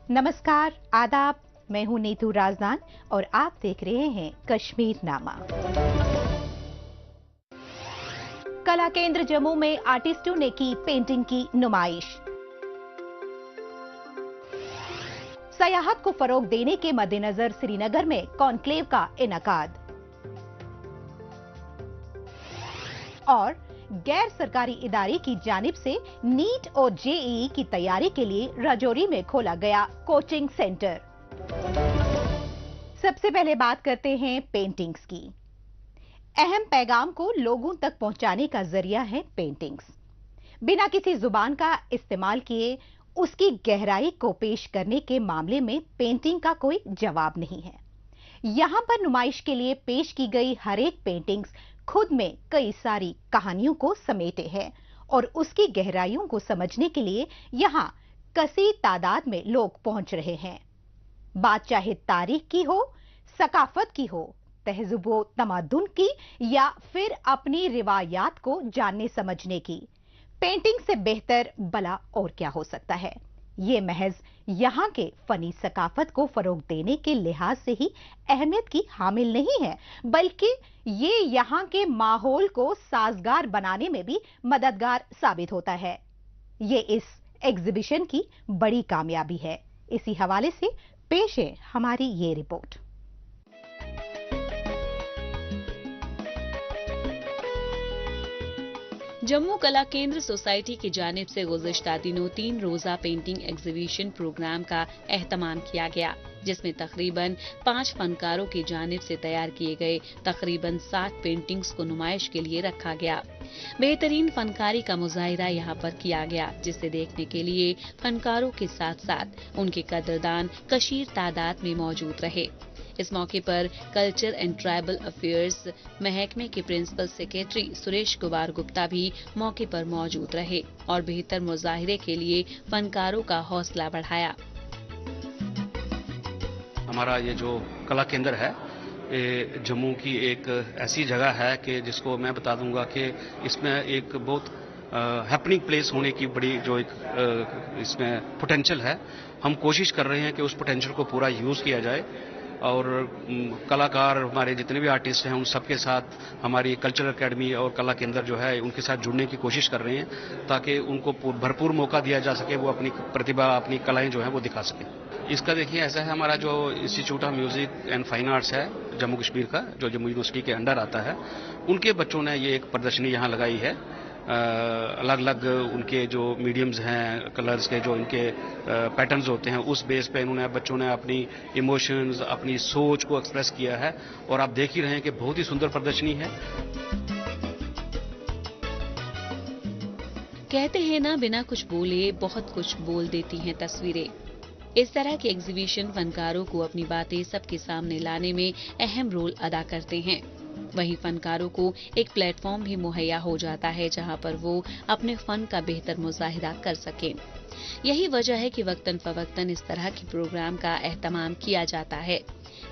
नमस्कार, आदाब। मैं हूं नीतू राजदान और आप देख रहे हैं कश्मीर नामा। कला केंद्र जम्मू में आर्टिस्टों ने की पेंटिंग की नुमाइश। सयाहत को फरोग देने के मद्देनजर श्रीनगर में कॉन्क्लेव का इनेकाद। और गैर सरकारी इदारे की जानिब से नीट और जेईई की तैयारी के लिए राजौरी में खोला गया कोचिंग सेंटर। सबसे पहले बात करते हैं पेंटिंग्स की। अहम पैगाम को लोगों तक पहुंचाने का जरिया है पेंटिंग्स। बिना किसी जुबान का इस्तेमाल किए उसकी गहराई को पेश करने के मामले में पेंटिंग का कोई जवाब नहीं है। यहां पर नुमाइश के लिए पेश की गई हर एक पेंटिंग्स खुद में कई सारी कहानियों को समेटे हैं और उसकी गहराइयों को समझने के लिए यहां कसीर तादाद में लोग पहुंच रहे हैं। बात चाहे तारीख की हो, सकाफत की हो, तहज़ुब तमद्दुन की या फिर अपनी रिवायात को जानने समझने की, पेंटिंग से बेहतर भला और क्या हो सकता है। ये महज यहाँ के फनी सकाफत को फरोग देने के लिहाज से ही अहमियत की हामिल नहीं है, बल्कि ये यहाँ के माहौल को साजगार बनाने में भी मददगार साबित होता है। ये इस एग्जीबिशन की बड़ी कामयाबी है। इसी हवाले से पेश है हमारी ये रिपोर्ट। जम्मू कला केंद्र सोसाइटी की जानिब से गुज़िश्ता दिनों 3 रोजा पेंटिंग एग्जीबिशन प्रोग्राम का एहतमाम किया गया, जिसमें तकरीबन 5 फनकारों की जानिब से तैयार किए गए तकरीबन 60 पेंटिंग्स को नुमाइश के लिए रखा गया। बेहतरीन फनकारी का मुजाहिरा यहाँ पर किया गया, जिसे देखने के लिए फनकारों के साथ साथ उनके कदरदान कशीर तादाद में मौजूद रहे। इस मौके पर कल्चर एंड ट्राइबल अफेयर्स महकमे के प्रिंसिपल सेक्रेटरी सुरेश कुमार गुप्ता भी मौके पर मौजूद रहे और बेहतर मुजाहिरे के लिए फनकारों का हौसला बढ़ाया। हमारा ये जो कला केंद्र है, ये जम्मू की एक ऐसी जगह है कि जिसको मैं बता दूंगा कि इसमें एक बहुत हैपनिंग प्लेस होने की बड़ी जो एक इसमें पोटेंशियल है। हम कोशिश कर रहे हैं कि उस पोटेंशियल को पूरा यूज किया जाए और कलाकार, हमारे जितने भी आर्टिस्ट हैं, उन सबके साथ हमारी कल्चरल एकेडमी और कला केंद्र जो है उनके साथ जुड़ने की कोशिश कर रहे हैं, ताकि उनको भरपूर मौका दिया जा सके, वो अपनी प्रतिभा, अपनी कलाएं जो हैं वो दिखा सके। इसका देखिए ऐसा है, हमारा जो institute of music and fine arts है जम्मू कश्मीर का, जो जम्मू यूनिवर्सिटी के अंडर आता है, उनके बच्चों ने ये एक प्रदर्शनी यहाँ लगाई है। अलग अलग उनके जो मीडियम्स हैं, कलर्स के जो इनके पैटर्न्स होते हैं, उस बेस पे इन्होंने बच्चों ने अपनी इमोशंस, अपनी सोच को एक्सप्रेस किया है और आप देख ही रहे हैं कि बहुत ही सुंदर प्रदर्शनी है। कहते हैं ना, बिना कुछ बोले बहुत कुछ बोल देती हैं तस्वीरें। इस तरह के एग्जीबिशन फनकारों को अपनी बातें सबके सामने लाने में अहम रोल अदा करते हैं। वहीं फनकारों को एक प्लेटफॉर्म भी मुहैया हो जाता है, जहां पर वो अपने फन का बेहतर मुजाहिरा कर सकें। यही वजह है कि वक्तन फवक्तन इस तरह के प्रोग्राम का एहतमाम किया जाता है।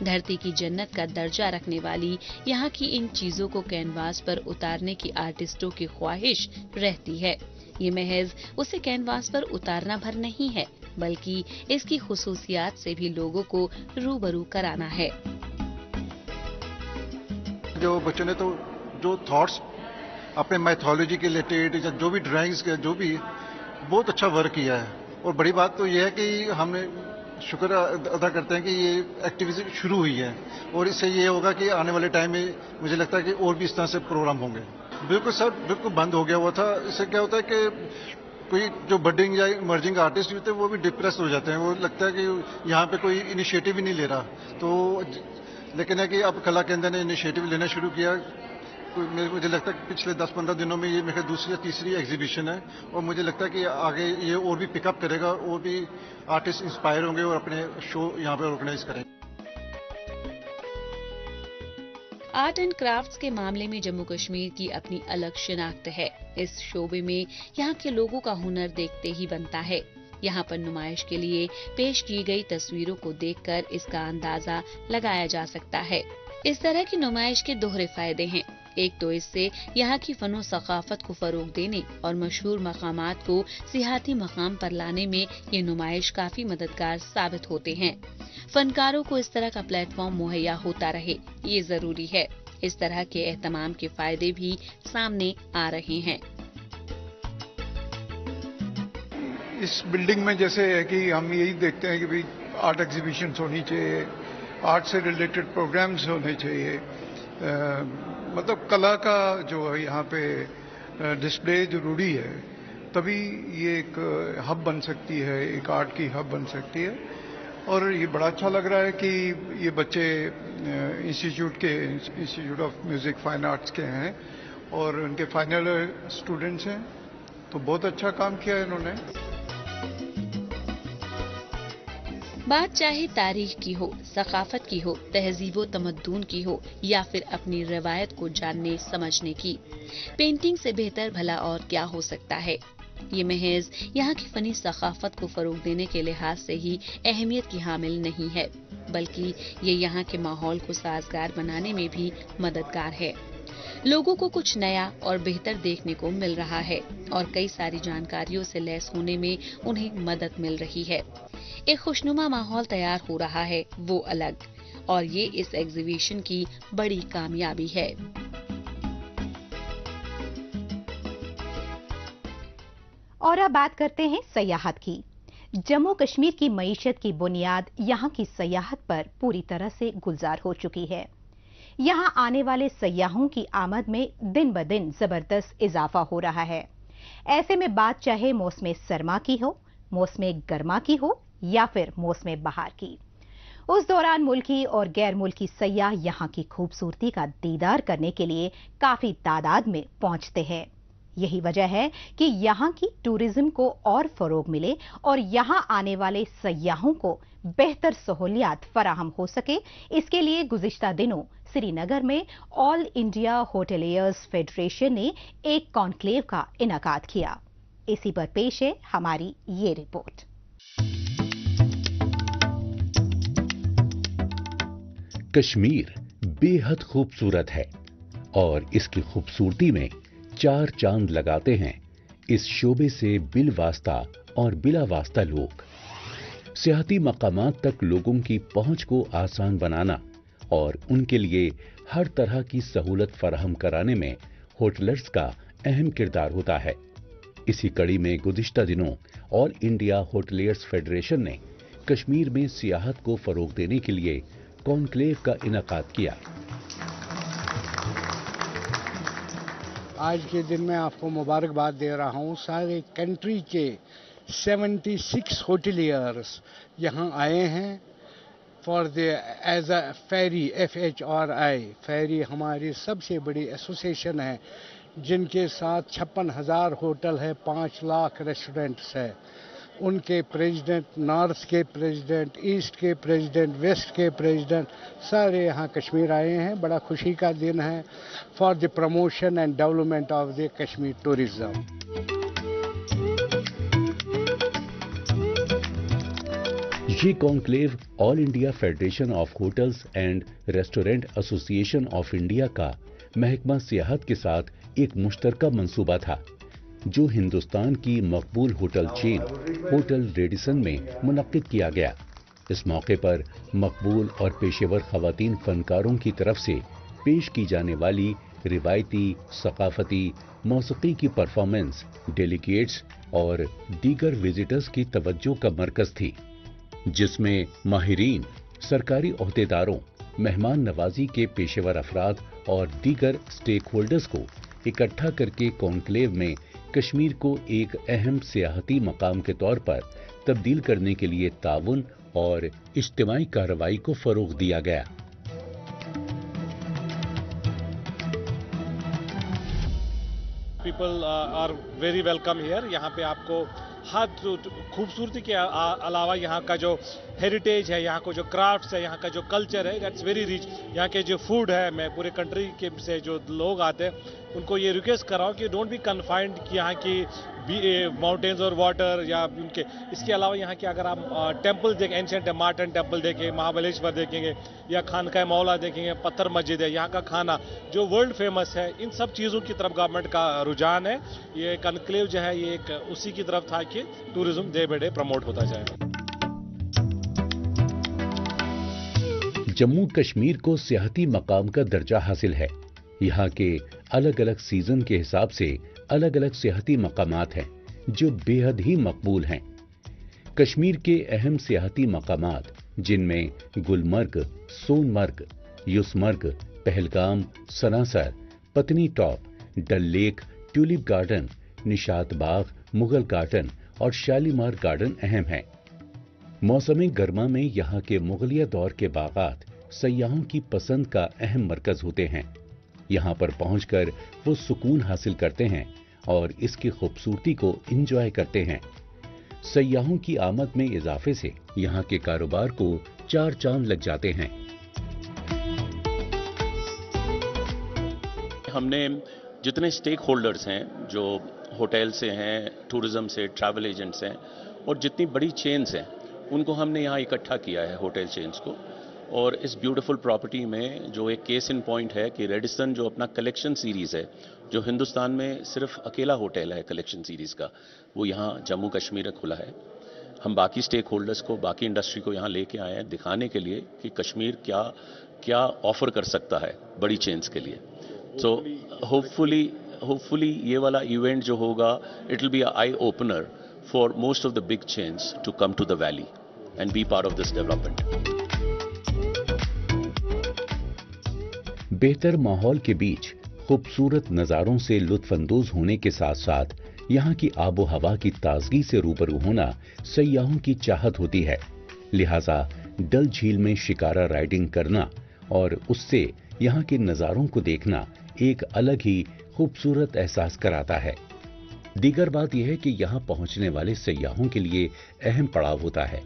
धरती की जन्नत का दर्जा रखने वाली यहाँ की इन चीजों को कैनवास पर उतारने की आर्टिस्टों की ख्वाहिश रहती है। ये महज उसे कैनवास पर उतारना भर नहीं है, बल्कि इसकी खुसूसियात से भी लोगों को रूबरू कराना है। जो बच्चों ने तो जो थॉट्स अपने मैथोलॉजी के रिलेटेड या जो भी ड्राइंग्स के जो भी बहुत अच्छा वर्क किया है। और बड़ी बात तो ये है कि हमने शुक्र अदा करते हैं कि ये एक्टिविटी शुरू हुई है और इससे ये होगा कि आने वाले टाइम में मुझे लगता है कि और भी इस तरह से प्रोग्राम होंगे। बिल्कुल सर, बिल्कुल बंद हो गया हुआ था। इससे क्या होता है कि कोई जो बडिंग या इमर्जिंग आर्टिस्ट होते हैं वो भी डिप्रेस हो जाते हैं। वो लगता है कि यहाँ पे कोई इनिशिएटिव ही नहीं ले रहा। तो लेकिन है कि अब कला केंद्र ने इनिशिएटिव लेना शुरू किया। मुझे लगता है कि पिछले 10-15 दिनों में ये मेरे दूसरी या तीसरी एग्जीबिशन है और मुझे लगता है कि आगे ये और भी पिकअप करेगा और भी आर्टिस्ट इंस्पायर होंगे और अपने शो यहाँ पे ऑर्गेनाइज करेंगे। आर्ट एंड क्राफ्ट्स के मामले में जम्मू कश्मीर की अपनी अलग शिनाख्त है। इस शोबे में यहाँ के लोगों का हुनर देखते ही बनता है। यहाँ पर नुमाइश के लिए पेश की गई तस्वीरों को देखकर इसका अंदाजा लगाया जा सकता है। इस तरह की नुमाइश के दोहरे फायदे हैं। एक तो इससे यहाँ की फनो सकाफत को फरोग देने और मशहूर मकामात को सियाहती मकाम पर लाने में ये नुमाइश काफी मददगार साबित होते हैं। फनकारों को इस तरह का प्लेटफॉर्म मुहैया होता रहे, ये जरूरी है। इस तरह के एहतमाम के फायदे भी सामने आ रहे हैं। इस बिल्डिंग में जैसे है कि हम यही देखते हैं कि भाई आर्ट एग्जीबिशंस होनी चाहिए, आर्ट से रिलेटेड प्रोग्राम्स होने चाहिए, मतलब कला का जो है यहाँ पे डिस्प्ले जरूरी है, तभी ये एक हब बन सकती है, एक आर्ट की हब बन सकती है। और ये बड़ा अच्छा लग रहा है कि ये बच्चे institute of music fine arts के हैं और उनके फाइनल स्टूडेंट्स हैं, तो बहुत अच्छा काम किया इन्होंने। बात चाहे तारीख की हो, सकाफत की हो, तहजीब व तमद्दुन की हो या फिर अपनी रवायत को जानने समझने की, पेंटिंग से बेहतर भला और क्या हो सकता है। ये महज यहाँ की फनी सकाफत को फरोग देने के लिहाज से ही अहमियत की हामिल नहीं है, बल्कि ये यहाँ के माहौल को साजगार बनाने में भी मददगार है। लोगों को कुछ नया और बेहतर देखने को मिल रहा है और कई सारी जानकारियों से लैस होने में उन्हें मदद मिल रही है। एक खुशनुमा माहौल तैयार हो रहा है, वो अलग, और ये इस एग्जीबिशन की बड़ी कामयाबी है। और अब बात करते हैं सयाहत की। जम्मू कश्मीर की मईशत की बुनियाद यहाँ की सयाहत पर पूरी तरह से गुलजार हो चुकी है। यहाँ आने वाले सयाहों की आमद में दिन ब दिन जबरदस्त इजाफा हो रहा है। ऐसे में बात चाहे मौसम सरमा की हो, मौसम गर्मा की हो या फिर मौसम बहार की, उस दौरान मुल्की और गैर मुल्की सयाह यहाँ की खूबसूरती का दीदार करने के लिए काफी तादाद में पहुंचते हैं। यही वजह है कि यहाँ की टूरिज्म को और फरोग मिले और यहाँ आने वाले सयाहों को बेहतर सहूलियात फराहम हो सके। इसके लिए गुज़िश्ता दिनों श्रीनगर में ऑल इंडिया होटलियर्स फेडरेशन ने एक कॉन्क्लेव का इनेकाद किया। इसी पर पेश है हमारी ये रिपोर्ट। कश्मीर बेहद खूबसूरत है और इसकी खूबसूरती में चार चांद लगाते हैं इस शोबे से बिल वास्ता और बिला वास्ता लोग। सियाहती मकामात तक लोगों की पहुंच को आसान बनाना और उनके लिए हर तरह की सहूलत फराहम कराने में होटलर्स का अहम किरदार होता है। इसी कड़ी में गुज़िश्ता दिनों ऑल इंडिया होटलियर्स फेडरेशन ने कश्मीर में सियाहत को फरोग देने के लिए कॉन्क्लेव का इनेकाद किया। आज के दिन में आपको मुबारकबाद दे रहा हूँ। सारे कंट्री के 76 होटलियर्स यहाँ आए हैं for the as a FHRI, FHRI। FHRI हमारी सबसे बड़ी एसोसिएशन है जिनके साथ 56,000 होटल है, 5 लाख रेस्टोरेंट्स है। उनके प्रेसिडेंट, नॉर्थ के प्रेसिडेंट, ईस्ट के प्रेसिडेंट, वेस्ट के प्रेसिडेंट सारे यहाँ कश्मीर आए हैं। बड़ा खुशी का दिन है for the promotion and development of the Kashmir tourism. ये conclave all India federation of hotels and restaurant association of India का महकमा सियाहत के साथ एक मुश्तरका मंसूबा था जो हिंदुस्तान की मकबूल होटल चेन होटल रेडिसन में मुनक्किद किया गया। इस मौके पर मकबूल और पेशेवर खवातीन फनकारों की तरफ से पेश की जाने वाली रिवायती, सकाफती, मौसीकी की परफॉर्मेंस डेलीगेट्स और दीगर विजिटर्स की तवज्जो का मरकज थी, जिसमें माहिरीन, सरकारी ओहदेदारों, मेहमान नवाजी के पेशेवर अफराद और दीगर स्टेक होल्डर्स को इकट्ठा करके कॉन्क्लेव में कश्मीर को एक अहम सियाहती मकाम के तौर पर तब्दील करने के लिए ताउन और इज्तिमाई कार्रवाई को फरोग दिया गया। People are very welcome here. यहाँ पे आपको हर खूबसूरती के अलावा यहाँ का जो हेरिटेज है, यहाँ को जो क्राफ्ट्स है, यहाँ का जो कल्चर है, दैट्स वेरी रिच। यहाँ के जो फूड है, मैं पूरे कंट्री के से जो लोग आते हैं उनको ये रिक्वेस्ट कर रहा हूँ कि डोंट बी कन्फाइंड कि यहाँ की माउंटेन्स और वाटर या उनके, इसके अलावा यहाँ के अगर आप टेम्पल देखें, एंशिएंट मार्टन टेम्पल देखें, महाबलेश्वर देखेंगे या खानका मौला देखेंगे, पत्थर मस्जिद है, यहाँ का खाना जो वर्ल्ड फेमस है, इन सब चीज़ों की तरफ गवर्नमेंट का रुझान है। ये कॉन्क्लेव जो है ये एक उसी की तरफ था कि tourism day by day promote होता जाए। जम्मू कश्मीर को सियाहती मकाम का दर्जा हासिल है। यहाँ के अलग अलग सीजन के हिसाब से अलग अलग सियाहती मकामात हैं जो बेहद ही मकबूल हैं। कश्मीर के अहम सियाहती मकामात जिनमें गुलमर्ग, सोनमर्ग, युसमर्ग, पहलगाम, सनासर, पत्नी टॉप, डल लेक, ट्यूलिप गार्डन, निशात बाग, मुगल गार्डन और शालीमार गार्डन अहम हैं। मौसम गर्मा में यहाँ के मुगलिया दौर के बागात सयाहों की पसंद का अहम मरकज होते हैं। यहाँ पर पहुंचकर वो सुकून हासिल करते हैं और इसकी खूबसूरती को एंजॉय करते हैं। सयाहों की आमद में इजाफे से यहाँ के कारोबार को चार चांद लग जाते हैं। हमने जितने स्टेक होल्डर्स हैं, जो होटल से हैं, टूरिज्म से, ट्रैवल एजेंट्स हैं और जितनी बड़ी चेन्स हैं, उनको हमने यहाँ इकट्ठा किया है, होटल चेन्स को। और इस ब्यूटीफुल प्रॉपर्टी में जो एक केस इन पॉइंट है कि रेडिसन जो अपना कलेक्शन सीरीज़ है, जो हिंदुस्तान में सिर्फ अकेला होटल है कलेक्शन सीरीज़ का, वो यहाँ जम्मू कश्मीर में खुला है। हम बाकी स्टेक होल्डर्स को, बाकी इंडस्ट्री को यहाँ लेके आए हैं दिखाने के लिए कि कश्मीर क्या क्या ऑफर कर सकता है बड़ी चेन्स के लिए। सो होपफुली ये वाला इवेंट जो होगा, it will be a eye opener for most of the big chains to come to the valley and be part of this development. बेहतर माहौल के बीच खूबसूरत नज़ारों से लुत्फानंदोज होने के साथ साथ यहाँ की आबो हवा की ताजगी से रूबरू होना सयाहों की चाहत होती है। लिहाजा डल झील में शिकारा राइडिंग करना और उससे यहाँ के नज़ारों को देखना एक अलग ही खूबसूरत एहसास कराता है। दीगर बात यह है कि यहाँ पहुँचने वाले सयाहों के लिए अहम पड़ाव होता है।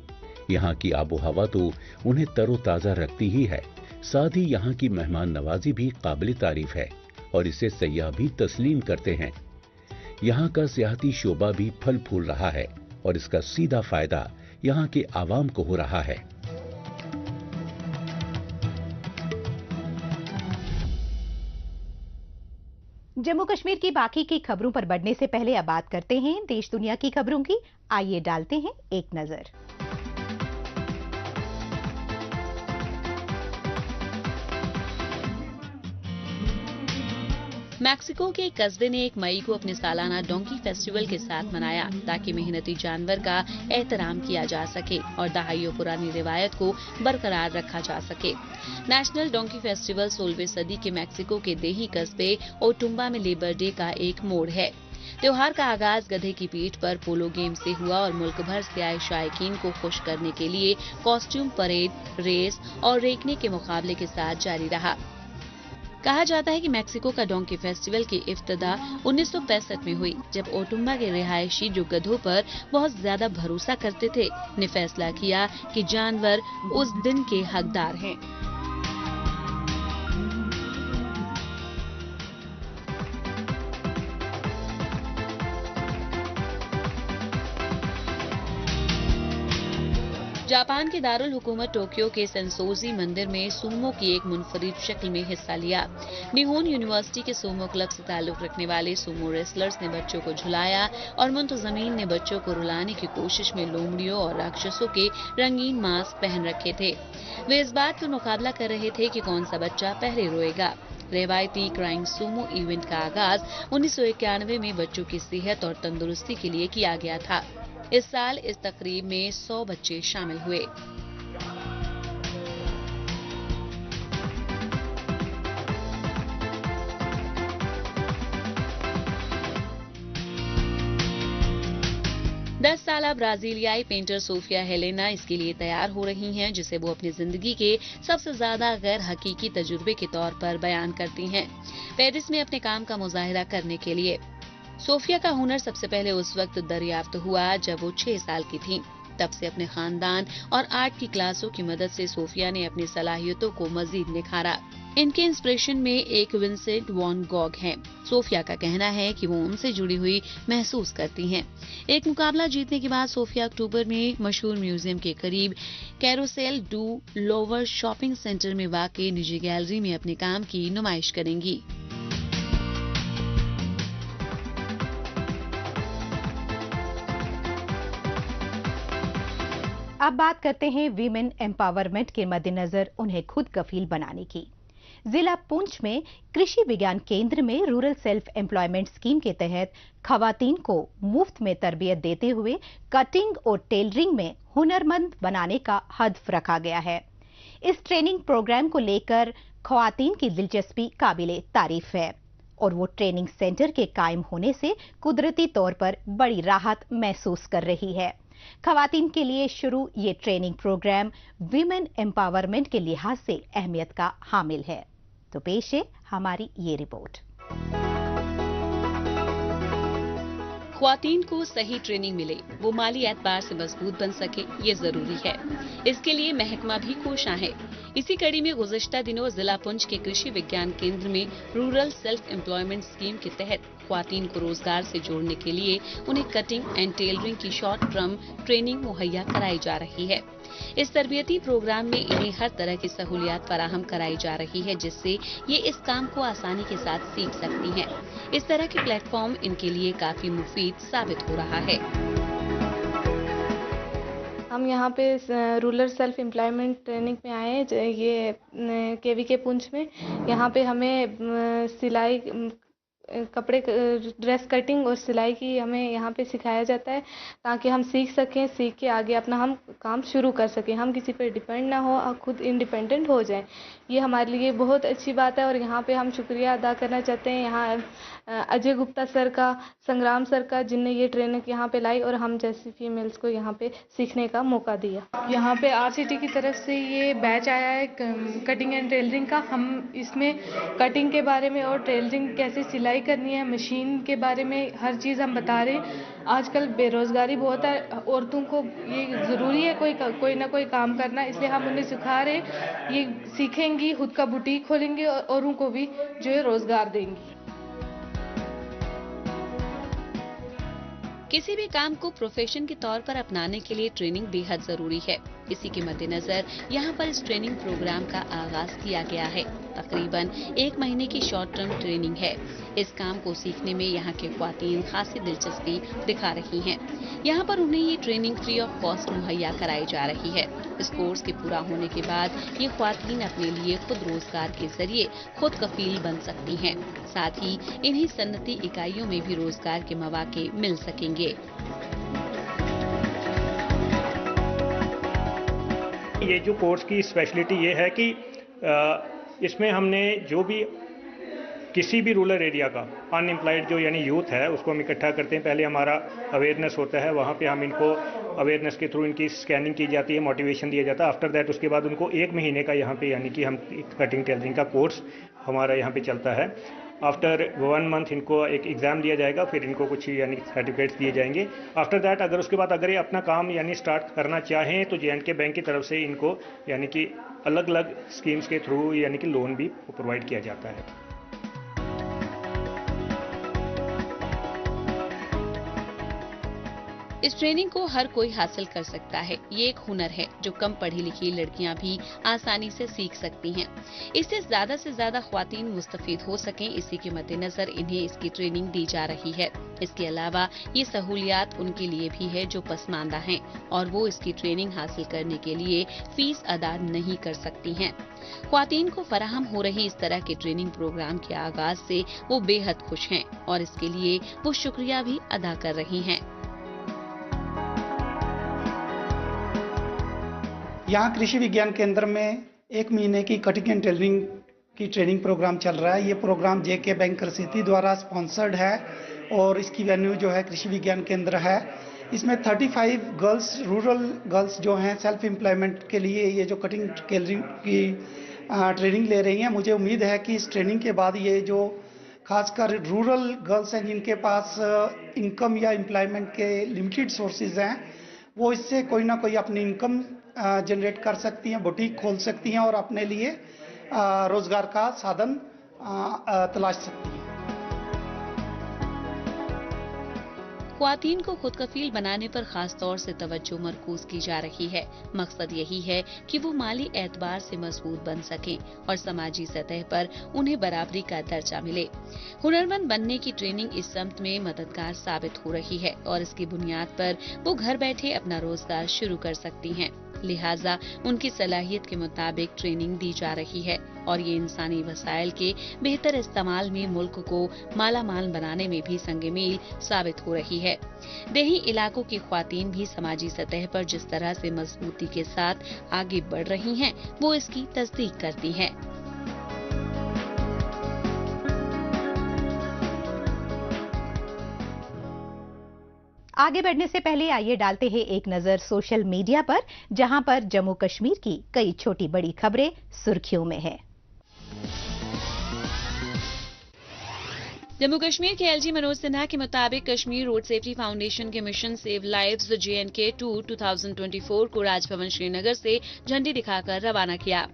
यहाँ की आबो हवा तो उन्हें तरोताज़ा रखती ही है, साथ ही यहाँ की मेहमान नवाजी भी काबिल तारीफ है और इसे सयाह भी तस्लीम करते हैं। यहाँ का सियाहती शोबा भी फल फूल रहा है और इसका सीधा फायदा यहाँ के आवाम को हो रहा है। जम्मू कश्मीर की बाकी की खबरों पर बढ़ने से पहले अब बात करते हैं देश दुनिया की खबरों की। आइए डालते हैं एक नजर। मैक्सिको के एक कस्बे ने 1 मई को अपने सालाना डोंकी फेस्टिवल के साथ मनाया ताकि मेहनती जानवर का एहतराम किया जा सके और दहाइयों पुरानी रिवायत को बरकरार रखा जा सके। नेशनल डोंकी फेस्टिवल 16वीं सदी के मैक्सिको के देही कस्बे ओटुम्बा में लेबर डे का एक मोड़ है। त्योहार का आगाज गधे की पीठ पर पोलो गेम से हुआ और मुल्क भर से आए शायकीन को खुश करने के लिए कॉस्ट्यूम परेड, रेस और रेकने के मुकाबले के साथ जारी रहा। कहा जाता है कि मैक्सिको का डोंकी फेस्टिवल की इफ्तिदा 1965 में हुई, जब ओटुम्बा के रिहायशी जो गधों पर बहुत ज्यादा भरोसा करते थे ने फैसला किया कि जानवर उस दिन के हकदार हैं। जापान के दारुल हुकूमत टोक्यो के सेंसोजी मंदिर में सूमो की एक मुनफरिद शक्ल में हिस्सा लिया। निहोन यूनिवर्सिटी के सूमो क्लब से ताल्लुक रखने वाले सूमो रेसलर्स ने बच्चों को झुलाया और मुंतजमीन ने बच्चों को रुलाने की कोशिश में लोमड़ियों और राक्षसों के रंगीन मास्क पहन रखे थे। वे इस बात पर मुकाबला कर रहे थे कि कौन सा बच्चा पहले रोएगा। रेवायती क्राइंग सूमो इवेंट का आगाज 1991 में बच्चों की सेहत और तंदुरुस्ती के लिए किया गया था। इस साल इस तकरीब में 100 बच्चे शामिल हुए। दस साला ब्राजीलियाई पेंटर सोफिया हेलेना इसके लिए तैयार हो रही हैं, जिसे वो अपनी जिंदगी के सबसे ज्यादा गैर हकीकी तजुर्बे के तौर पर बयान करती हैं, पेरिस में अपने काम का मुजाहिरा करने के लिए। सोफिया का हुनर सबसे पहले उस वक्त दरियाफ्त हुआ जब वो 6 साल की थीं। तब से अपने खानदान और आर्ट की क्लासों की मदद से सोफिया ने अपनी सलाहियतों को मजीद निखारा। इनके इंस्पिरेशन में एक विंसेंट वैन गॉग हैं। सोफिया का कहना है कि वो उनसे जुड़ी हुई महसूस करती हैं। एक मुकाबला जीतने के बाद सोफिया अक्टूबर में मशहूर म्यूजियम के करीब carousel do lower shopping centre में वाकई निजी गैलरी में अपने काम की नुमाइश करेंगी। अब बात करते हैं वीमेन एम्पावरमेंट के मद्देनजर उन्हें खुद कफील बनाने की। जिला पुंछ में कृषि विज्ञान केंद्र में रूरल सेल्फ एम्प्लॉयमेंट स्कीम के तहत खवातीन को मुफ्त में तरबियत देते हुए कटिंग और टेलरिंग में हुनरमंद बनाने का हदफ रखा गया है। इस ट्रेनिंग प्रोग्राम को लेकर खवातीन की दिलचस्पी काबिले तारीफ है और वो ट्रेनिंग सेंटर के कायम होने से कुदरती तौर पर बड़ी राहत महसूस कर रही है। खवातीन के लिए शुरू ये ट्रेनिंग प्रोग्राम विमेन एम्पावरमेंट के लिहाज से अहमियत का हामिल है। तो पेश है हमारी ये रिपोर्ट। ख्वातीन को सही ट्रेनिंग मिले, वो माली एतबार से मजबूत बन सके, ये जरूरी है। इसके लिए महकमा भी कोशां है। इसी कड़ी में गुज़श्ता दिनों जिला पुंछ के कृषि विज्ञान केंद्र में रूरल सेल्फ एम्प्लॉयमेंट स्कीम के तहत ख्वातीन को रोजगार से जोड़ने के लिए उन्हें कटिंग एंड टेलरिंग की शॉर्ट टर्म ट्रेनिंग मुहैया कराई जा रही है। इस तरबियती प्रोग्राम में इन्हें हर तरह की सहूलियात फराहम कराई जा रही है, जिससे ये इस काम को आसानी के साथ सीख सकती हैं। इस तरह के प्लेटफॉर्म इनके लिए काफी मुफीद साबित हो रहा है। हम यहाँ पे रूरल सेल्फ एम्प्लॉयमेंट ट्रेनिंग में आए हैं, ये केवीके पुंछ में। यहाँ पे हमें सिलाई, कपड़े, ड्रेस कटिंग और सिलाई की हमें यहाँ पे सिखाया जाता है, ताकि हम सीख सकें, सीख के आगे अपना हम काम शुरू कर सकें, हम किसी पर डिपेंड ना हो और खुद इंडिपेंडेंट हो जाएं। ये हमारे लिए बहुत अच्छी बात है और यहाँ पे हम शुक्रिया अदा करना चाहते हैं यहाँ अजय गुप्ता सर का, संग्राम सर का, जिनने ये ट्रेनिंग यहाँ पे लाई और हम जैसी फीमेल्स को यहाँ पे सीखने का मौका दिया। यहाँ पे RCT की तरफ से ये बैच आया है कटिंग एंड टेलरिंग का। हम इसमें कटिंग के बारे में और टेलरिंग कैसे सिलाई करनी है, मशीन के बारे में हर चीज़ हम बता रहे हैं। आजकल बेरोजगारी बहुत है, औरतों को ये ज़रूरी है कोई ना कोई काम करना, इसलिए हम उन्हें सिखा रहे हैं। ये सीखेंगी, खुद का बुटीक खोलेंगे और औरों को भी जो है रोजगार देंगी। किसी भी काम को प्रोफेशन के तौर पर अपनाने के लिए ट्रेनिंग बेहद जरूरी है। इसी के मद्देनजर यहाँ पर इस ट्रेनिंग प्रोग्राम का आगाज किया गया है। तकरीबन 1 महीने की शॉर्ट टर्म ट्रेनिंग है। इस काम को सीखने में यहाँ के ख्वातीन खासी दिलचस्पी दिखा रही हैं। यहाँ पर उन्हें ये ट्रेनिंग फ्री ऑफ कॉस्ट मुहैया कराई जा रही है। इस कोर्स के पूरा होने के बाद ये ख्वातीन अपने लिए खुद रोजगार के जरिए खुद कफील बन सकती हैं। साथ ही इन्हीं सन्नती इकाइयों में भी रोजगार के मौके मिल सकेंगे। ये जो कोर्स की स्पेशलिटी ये है कि इसमें हमने जो भी किसी भी रूरल एरिया का अनएम्प्लॉयड जो यानी यूथ है उसको हम इकट्ठा करते हैं। पहले हमारा अवेयरनेस होता है, वहाँ पे हम इनको अवेयरनेस के थ्रू इनकी स्कैनिंग की जाती है, मोटिवेशन दिया जाता है। आफ्टर दैट उसके बाद उनको 1 महीने का यहाँ पे यानी कि हम कटिंग टेलरिंग का कोर्स हमारा यहाँ पे चलता है। आफ्टर 1 मंथ इनको एक एग्ज़ाम दिया जाएगा, फिर इनको कुछ यानी सर्टिफिकेट्स दिए जाएंगे। आफ्टर दैट अगर उसके बाद अगर ये अपना काम यानी स्टार्ट करना चाहें तो J&K बैंक की तरफ से इनको यानी कि अलग अलग स्कीम्स के थ्रू यानी कि लोन भी प्रोवाइड किया जाता है। इस ट्रेनिंग को हर कोई हासिल कर सकता है। ये एक हुनर है जो कम पढ़ी लिखी लड़कियां भी आसानी से सीख सकती हैं। इससे ज्यादा से ज्यादा ख्वातीन मुस्तफीद हो सकें, इसी के मद्देनजर इन्हें इसकी ट्रेनिंग दी जा रही है। इसके अलावा ये सहूलियात उनके लिए भी है जो पसमानदा हैं और वो इसकी ट्रेनिंग हासिल करने के लिए फीस अदा नहीं कर सकती हैं। ख्वातीन को फराहम हो रही इस तरह के ट्रेनिंग प्रोग्राम के आगाज से वो बेहद खुश हैं और इसके लिए वो शुक्रिया भी अदा कर रही हैं। यहाँ कृषि विज्ञान केंद्र में 1 महीने की कटिंग एंड टेलरिंग की ट्रेनिंग प्रोग्राम चल रहा है। ये प्रोग्राम J&K बैंक कृषि द्वारा स्पॉन्सर्ड है और इसकी वेन्यू जो है कृषि विज्ञान केंद्र है। इसमें 35 गर्ल्स, रूरल गर्ल्स जो हैं सेल्फ एम्प्लॉयमेंट के लिए ये जो कटिंग टेलरिंग की ट्रेनिंग ले रही हैं। मुझे उम्मीद है कि इस ट्रेनिंग के बाद ये जो खासकर रूरल गर्ल्स हैं जिनके पास इनकम या एम्प्लॉयमेंट के लिमिटेड सोर्सेज हैं, वो इससे कोई ना कोई अपनी इनकम जनरेट कर सकती हैं, बुटीक खोल सकती हैं और अपने लिए रोजगार का साधन तलाश सकती है। ख्वातीन को खुद कफील बनाने पर खास तौर से तवज्जो मरकूज की जा रही है। मकसद यही है कि वो माली एतबार से मजबूत बन सकें और समाजी सतह पर उन्हें बराबरी का दर्जा मिले। हुनरमंद बनने की ट्रेनिंग इस समत में मददगार साबित हो रही है और इसकी बुनियाद पर वो घर बैठे अपना रोजगार शुरू कर सकती हैं। लिहाजा उनकी सलाहियत के मुताबिक ट्रेनिंग दी जा रही है और ये इंसानी वसाइल के बेहतर इस्तेमाल में मुल्क को मालामाल बनाने में भी संग मील साबित हो रही है। देही इलाकों की ख्वातीन भी समाजी सतह पर जिस तरह से मजबूती के साथ आगे बढ़ रही हैं, वो इसकी तस्दीक करती हैं। आगे बढ़ने से पहले आइए डालते हैं एक नजर सोशल मीडिया पर, जहां पर जम्मू कश्मीर की कई छोटी बड़ी खबरें सुर्खियों में हैं। जम्मू कश्मीर के एलजी मनोज सिन्हा के मुताबिक कश्मीर रोड सेफ्टी फाउंडेशन के मिशन सेव लाइव्स JNK 2 2024 को राजभवन श्रीनगर से झंडी दिखाकर रवाना किया।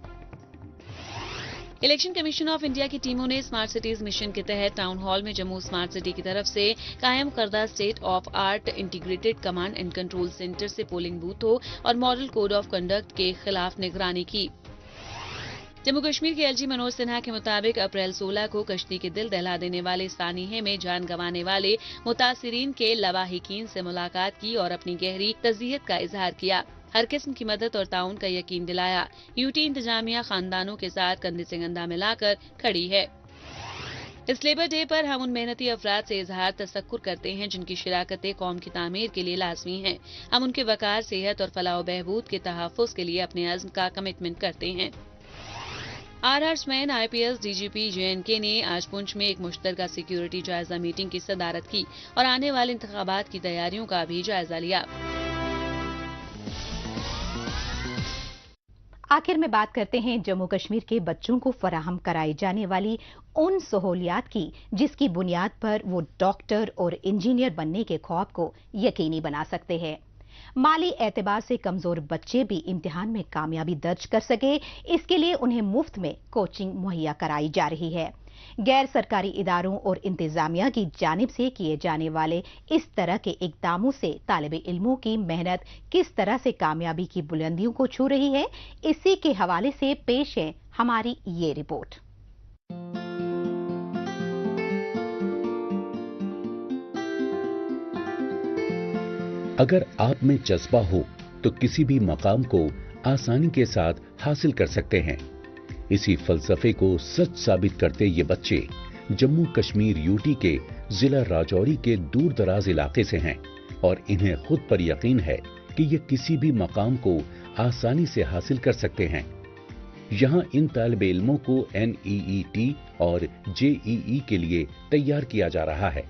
इलेक्शन कमीशन ऑफ इंडिया की टीमों ने स्मार्ट सिटीज मिशन के तहत टाउन हॉल में जम्मू स्मार्ट सिटी की तरफ से कायम करदा state of art integrated command and control centre से पोलिंग बूथों और मॉडल कोड ऑफ कंडक्ट के खिलाफ निगरानी की। जम्मू कश्मीर के एलजी मनोज सिन्हा के मुताबिक अप्रैल 16 को कश्ती के दिल दहला देने वाले सानीहे में जान गंवाने वाले मुतासिरीन के लवाहिकीन से मुलाकात की और अपनी गहरी तज़ियत का इजहार किया। हर किस्म की मदद और ताउन का यकीन दिलाया। यूटी इंतजामिया खानदानों के साथ कंधे से कंधा मिलाकर खड़ी है। इस लेबर डे पर हम उन मेहनती अफराद से इजहार तशक्कुर करते हैं जिनकी शिराकतें कौम की तामीर के लिए लाजमी हैं। हम उनके वकार, सेहत और फलाह बहबूद के तहफ़्फ़ुज़ के लिए अपने अज़्म का कमिटमेंट करते हैं। RR swan IPS DGP JNK ने आज पुंछ में एक मुश्तरका सिक्योरिटी जायजा मीटिंग की सदारत की और आने वाले इंतखाबात की तैयारियों का भी जायजा लिया। आखिर में बात करते हैं जम्मू कश्मीर के बच्चों को फराहम कराई जाने वाली उन सहूलियात की जिसकी बुनियाद पर वो डॉक्टर और इंजीनियर बनने के ख्वाब को यकीनी बना सकते हैं। माली एतबार से कमजोर बच्चे भी इम्तिहान में कामयाबी दर्ज कर सके, इसके लिए उन्हें मुफ्त में कोचिंग मुहैया कराई जा रही है। गैर सरकारी इदारों और इंतजामिया की जानिब से किए जाने वाले इस तरह के इक़दामों से तालिबे इल्मों की मेहनत किस तरह से कामयाबी की बुलंदियों को छू रही है, इसी के हवाले से पेश है हमारी ये रिपोर्ट। अगर आप में जज्बा हो तो किसी भी मकाम को आसानी के साथ हासिल कर सकते हैं। इसी फलसफे को सच साबित करते ये बच्चे जम्मू कश्मीर यूटी के जिला राजौरी के दूर दराज इलाके से हैं और इन्हें खुद पर यकीन है कि ये किसी भी मकाम को आसानी से हासिल कर सकते हैं। यहाँ इन तालिबे इल्मों को NEET और JEE के लिए तैयार किया जा रहा है।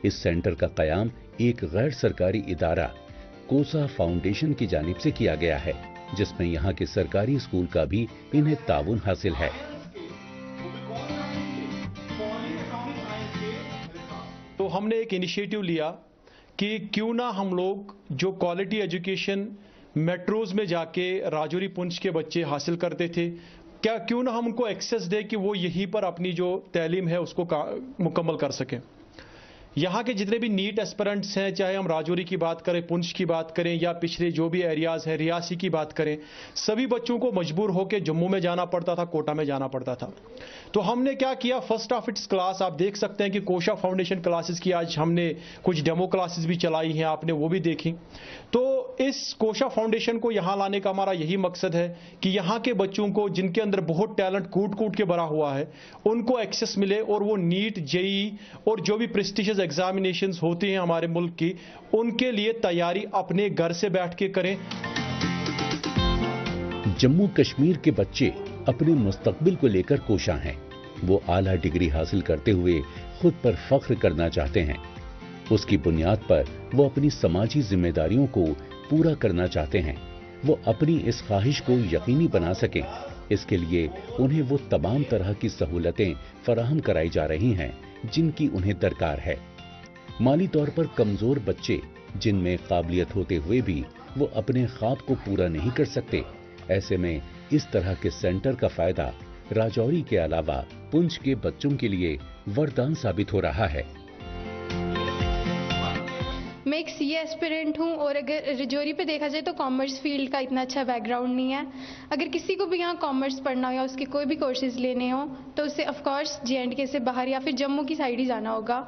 इस सेंटर का कयाम एक गैर सरकारी इदारा कोसा फाउंडेशन की जानिब से किया गया है, जिसमें यहाँ के सरकारी स्कूल का भी इन्हें ताउन हासिल है। तो हमने एक इनिशिएटिव लिया कि क्यों ना हम लोग जो क्वालिटी एजुकेशन मेट्रोज में जाके राजौरी पुंछ के बच्चे हासिल करते थे, क्यों ना हम उनको एक्सेस दे कि वो यहीं पर अपनी जो तालीम है उसको मुकम्मल कर सकें। यहाँ के जितने भी नीट एस्पिरेंट्स हैं, चाहे हम राजौरी की बात करें, पुंछ की बात करें या पिछले जो भी एरियाज हैं, रियासी की बात करें, सभी बच्चों को मजबूर होकर जम्मू में जाना पड़ता था, कोटा में जाना पड़ता था। तो हमने क्या किया, फर्स्ट ऑफ इट्स क्लास आप देख सकते हैं कि कोशा फाउंडेशन क्लासेस की आज हमने कुछ डेमो क्लासेस भी चलाई हैं, आपने वो भी देखी। तो इस कोशा फाउंडेशन को यहाँ लाने का हमारा यही मकसद है कि यहाँ के बच्चों को जिनके अंदर बहुत टैलेंट कूट कूट के भरा हुआ है, उनको एक्सेस मिले और वो नीट, JEE और जो भी प्रेस्टिजियस एग्जामिनेशंस होती हैं हमारे मुल्क की, उनके लिए तैयारी अपने घर से बैठ के करें। जम्मू कश्मीर के बच्चे अपने मुस्तकबिल को लेकर कोशा हैं। वो आला डिग्री हासिल करते हुए खुद पर फख्र करना चाहते हैं। उसकी बुनियाद पर वो अपनी समाजी जिम्मेदारियों को पूरा करना चाहते हैं। वो अपनी इस ख्वाहिश को यकीनी बना सकें, इसके लिए उन्हें वो तमाम तरह की सहूलतें फराहम कराई जा रही हैं जिनकी उन्हें दरकार है। माली तौर पर कमजोर बच्चे जिनमें काबिलियत होते हुए भी वो अपने ख्वाब को पूरा नहीं कर सकते, ऐसे में इस तरह के सेंटर का फायदा राजौरी के अलावा पुंछ के बच्चों के लिए वरदान साबित हो रहा है। मैं एक सीए एस्पिरेंट हूँ और अगर राजौरी पे देखा जाए तो कॉमर्स फील्ड का इतना अच्छा बैकग्राउंड नहीं है। अगर किसी को भी यहाँ कॉमर्स पढ़ना हो या उसके कोई भी कोर्सेज लेने हो तो उसे ऑफकोर्स J&K से बाहर या फिर जम्मू की साइड ही जाना होगा।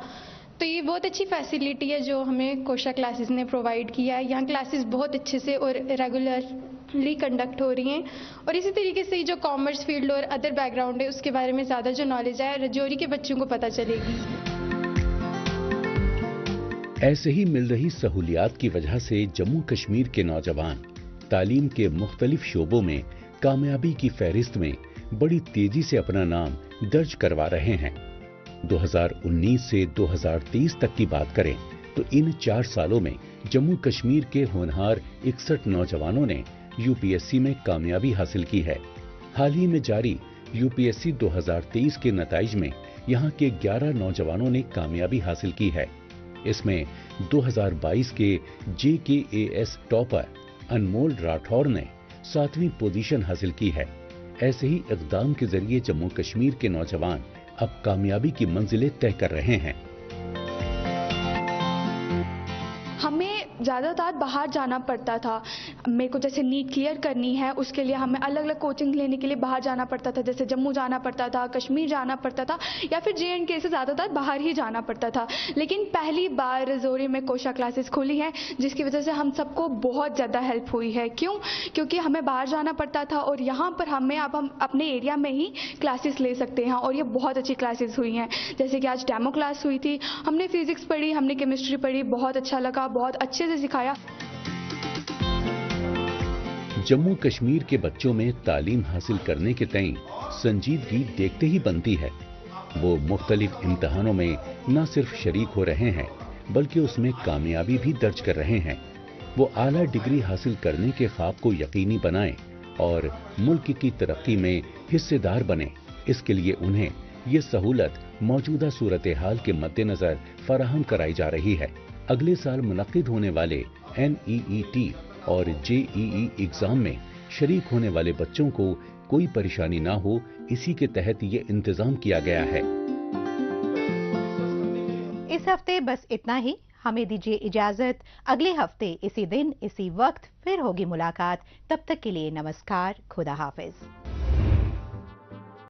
तो ये बहुत अच्छी फैसिलिटी है जो हमें कोशा क्लासेस ने प्रोवाइड किया है। यहाँ क्लासेस बहुत अच्छे से और रेगुलरली कंडक्ट हो रही हैं और इसी तरीके से जो कॉमर्स फील्ड और अदर बैकग्राउंड है उसके बारे में ज़्यादा जो नॉलेज है राजौरी के बच्चों को पता चलेगी। ऐसे ही मिल रही सहूलियात की वजह से जम्मू कश्मीर के नौजवान तालीम के मुख्तलिफ शोबों में कामयाबी की फहरिस्त में बड़ी तेजी से अपना नाम दर्ज करवा रहे हैं। 2019 से 2023 तक की बात करें तो इन 4 सालों में जम्मू कश्मीर के होनहार 61 नौजवानों ने यूपीएससी में कामयाबी हासिल की है। हाल ही में जारी यूपीएससी 2023 के नताइज में यहां के 11 नौजवानों ने कामयाबी हासिल की है। इसमें 2022 के JKAS टॉपर अनमोल राठौर ने 7वीं पोजीशन हासिल की है। ऐसे ही इक़दाम के जरिए जम्मू कश्मीर के नौजवान अब कामयाबी की मंजिलें तय कर रहे हैं। हमें ज़्यादातर बाहर जाना पड़ता था। मेरे को जैसे नीट क्लियर करनी है उसके लिए हमें अलग अलग कोचिंग लेने के लिए बाहर जाना पड़ता था। जैसे जम्मू जाना पड़ता था, कश्मीर जाना पड़ता था या फिर J&K से ज़्यादातर बाहर ही जाना पड़ता था। लेकिन पहली बार राजौरी में कोशा क्लासेस खुली हैं जिसकी वजह से हम सबको बहुत ज़्यादा हेल्प हुई है। क्यों? क्योंकि हमें बाहर जाना पड़ता था और यहाँ पर हम अपने एरिया में ही क्लासेस ले सकते हैं और ये बहुत अच्छी क्लासेस हुई हैं। जैसे कि आज डेमो क्लास हुई थी, हमने फिजिक्स पढ़ी, हमने केमिस्ट्री पढ़ी, बहुत अच्छा लगा, बहुत अच्छे से सिखाया। जम्मू कश्मीर के बच्चों में तालीम हासिल करने के तय संजीदगी देखते ही बनती है। वो मुख्तलिफ इम्तिहानों में न सिर्फ शरीक हो रहे हैं बल्कि उसमें कामयाबी भी दर्ज कर रहे हैं। वो आला डिग्री हासिल करने के ख्वाब को यकीनी बनाएं और मुल्क की तरक्की में हिस्सेदार बने। इसके लिए उन्हें ये सहूलत मौजूदा सूरत हाल के मद्देनजर फराहम कराई जा रही है। अगले साल मुनक्किद होने वाले NEET और JEE एग्जाम में शरीक होने वाले बच्चों को कोई परेशानी ना हो, इसी के तहत ये इंतजाम किया गया है। इस हफ्ते बस इतना ही। हमें दीजिए इजाजत। अगले हफ्ते इसी दिन इसी वक्त फिर होगी मुलाकात। तब तक के लिए नमस्कार, खुदा हाफिज।